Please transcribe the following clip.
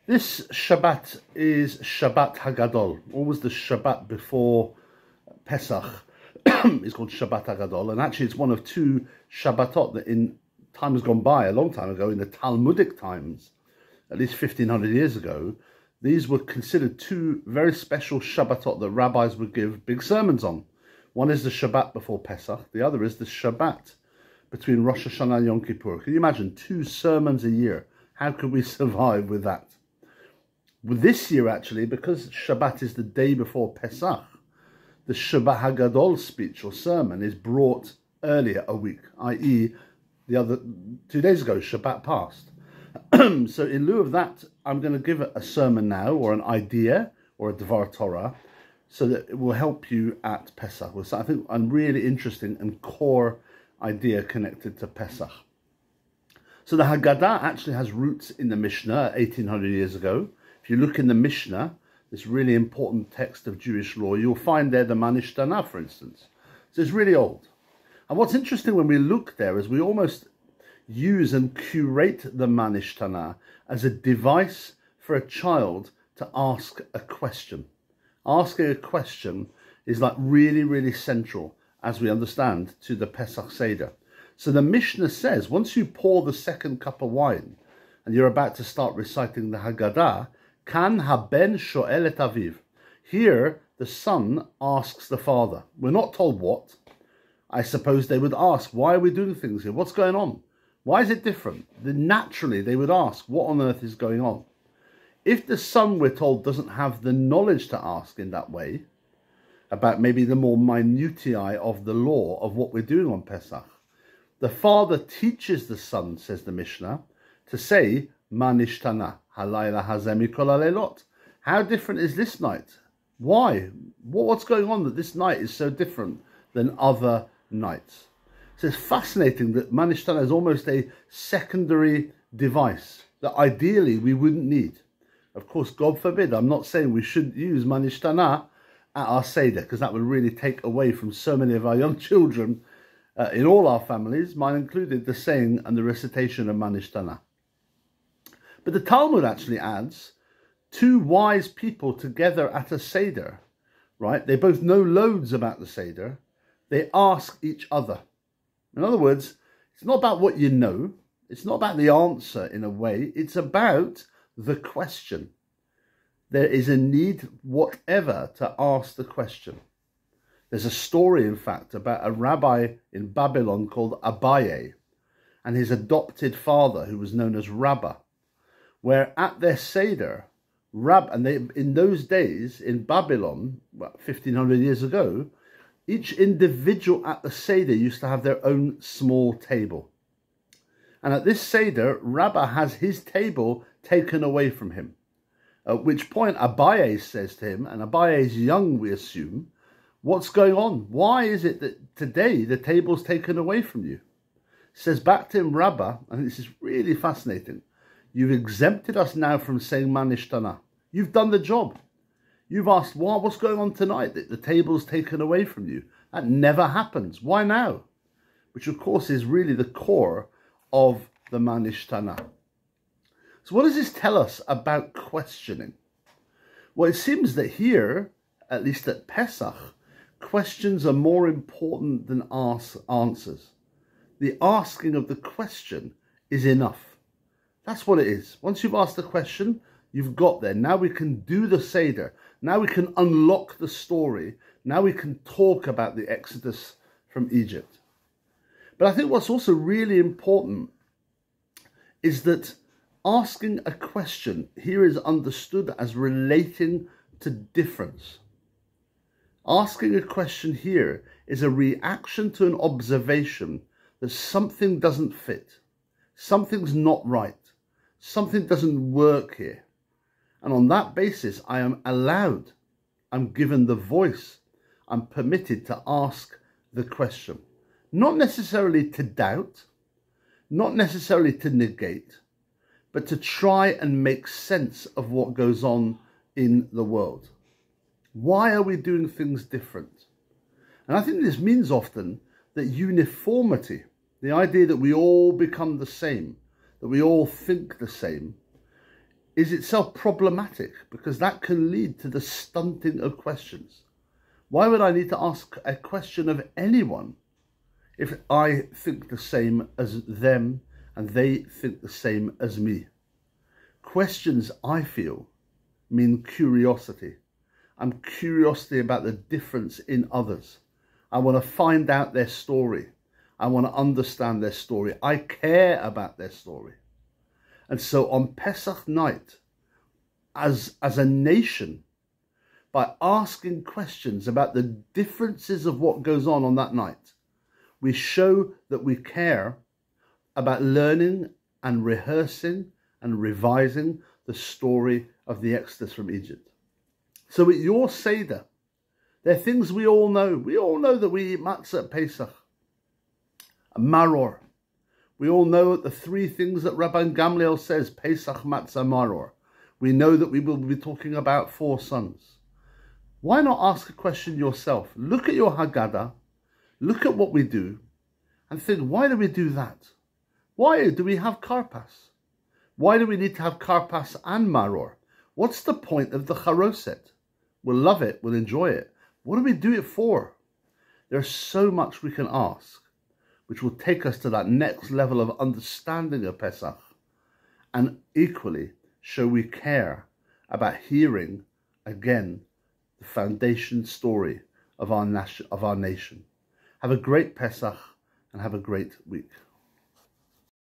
This Shabbat is Shabbat HaGadol. Always the Shabbat before Pesach is called Shabbat HaGadol. And actually it's one of two Shabbatot that in times gone by, a long time ago, in the Talmudic times, at least 1500 years ago, these were considered two very special Shabbatot that rabbis would give big sermons on. One is the Shabbat before Pesach. The other is the Shabbat between Rosh Hashanah and Yom Kippur. Can you imagine 2 sermons a year? How could we survive with that? With this year, actually, because Shabbat is the day before Pesach, the Shabbat HaGadol speech or sermon is brought earlier a week, i.e. the other 2 days ago, Shabbat passed. So in lieu of that, I'm going to give a sermon now, or an idea, or a Dvar Torah, so that it will help you at Pesach. So I think a really interesting and core idea connected to Pesach. So the Haggadah actually has roots in the Mishnah 1800 years ago. If you look in the Mishnah, this really important text of Jewish law, you'll find there the Manishtana, for instance. So it's really old. And what's interesting when we look there is we almost use and curate the Manishtana as a device for a child to ask a question. Asking a question is like really, really central, as we understand, to the Pesach Seder. So the Mishnah says, once you pour the second cup of wine and you're about to start reciting the Haggadah, Kan haben shoel et aviv. Here, the son asks the father. We're not told what. I suppose they would ask, why are we doing things here? What's going on? Why is it different? Then naturally, they would ask, what on earth is going on? If the son, we're told, doesn't have the knowledge to ask in that way, about maybe the more minutiae of the law of what we're doing on Pesach, the father teaches the son, says the Mishnah, to say, Manishtana, halayla hazeh mikol halelot. How different is this night? Why? What's going on that this night is so different than other nights? So it's fascinating that Manishtana is almost a secondary device that ideally we wouldn't need. Of course, God forbid, I'm not saying we shouldn't use Manishtana at our Seder, because that would really take away from so many of our young children in all our families, mine included, the saying and the recitation of Manishtana. But the Talmud actually adds 2 wise people together at a Seder, right? They both know loads about the Seder. They ask each other. In other words, it's not about what you know. It's not about the answer in a way. It's about the question. There is a need, whatever, to ask the question. There's a story, in fact, about a rabbi in Babylon called Abaye and his adopted father, who was known as Rabbah, where at their Seder, in those days in Babylon, 1500 years ago, each individual at the Seder used to have their own small table. And at this Seder, Rabbah has his table taken away from him. At which point Abaye says to him, and Abaye is young, we assume, what's going on? Why is it that today the table's taken away from you? Says back to him, Rabbah, and this is really fascinating, you've exempted us now from saying Manishtana. You've done the job. You've asked, what's going on tonight that the table's taken away from you? That never happens. Why now? Which, of course, is really the core of the Manishtana. So what does this tell us about questioning? Well, it seems that here, at least at Pesach, questions are more important than answers. The asking of the question is enough. That's what it is. Once you've asked the question, you've got there. Now we can do the Seder. Now we can unlock the story. Now we can talk about the Exodus from Egypt. But I think what's also really important is that asking a question here is understood as relating to difference. Asking a question here is a reaction to an observation that something doesn't fit. Something's not right. Something doesn't work here. And on that basis, I am allowed, I'm given the voice, I'm permitted to ask the question. Not necessarily to doubt, not necessarily to negate, but to try and make sense of what goes on in the world. Why are we doing things different? And I think this means often that uniformity, the idea that we all become the same, that we all think the same, is itself problematic, because that can lead to the stunting of questions. Why would I need to ask a question of anyone if I think the same as them and they think the same as me? Questions, I feel, mean curiosity. I'm curiosity about the difference in others. I want to find out their story. I want to understand their story. I care about their story. And so on Pesach night, as a nation, by asking questions about the differences of what goes on that night, we show that we care about learning and rehearsing and revising the story of the Exodus from Egypt. So at your Seder, there are things we all know. We all know that we eat matzah at Pesach, maror. We all know the three things that Rabbi Gamliel says, Pesach, matzah, maror. We know that we will be talking about 4 sons. Why not ask a question yourself? Look at your Haggadah, look at what we do, and think, why do we do that? Why do we have karpas? Why do we need to have karpas and maror? What's the point of the charoset? We'll love it, we'll enjoy it. What do we do it for? There's so much we can ask, which will take us to that next level of understanding of Pesach, and equally show we care about hearing again the foundation story of our nation. Have a great Pesach and have a great week.